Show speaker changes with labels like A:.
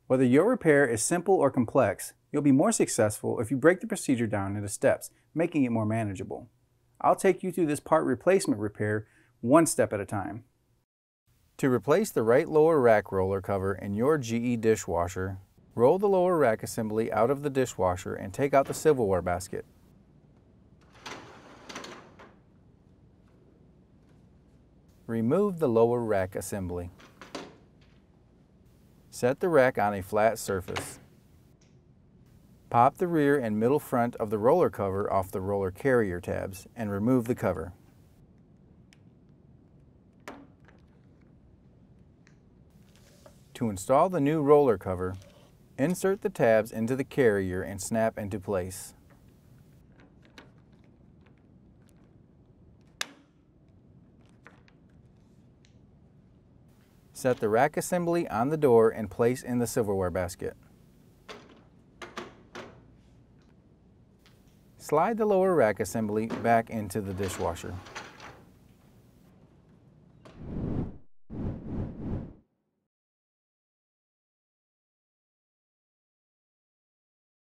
A: Whether your repair is simple or complex, you'll be more successful if you break the procedure down into steps, making it more manageable. I'll take you through this part replacement repair one step at a time. To replace the right lower rack roller cover in your GE dishwasher, roll the lower rack assembly out of the dishwasher and take out the silverware basket. Remove the lower rack assembly. Set the rack on a flat surface. Pop the rear and middle front of the roller cover off the roller carrier tabs and remove the cover. To install the new roller cover, insert the tabs into the carrier and snap into place. Set the rack assembly on the door and place in the silverware basket. Slide the lower rack assembly back into the dishwasher.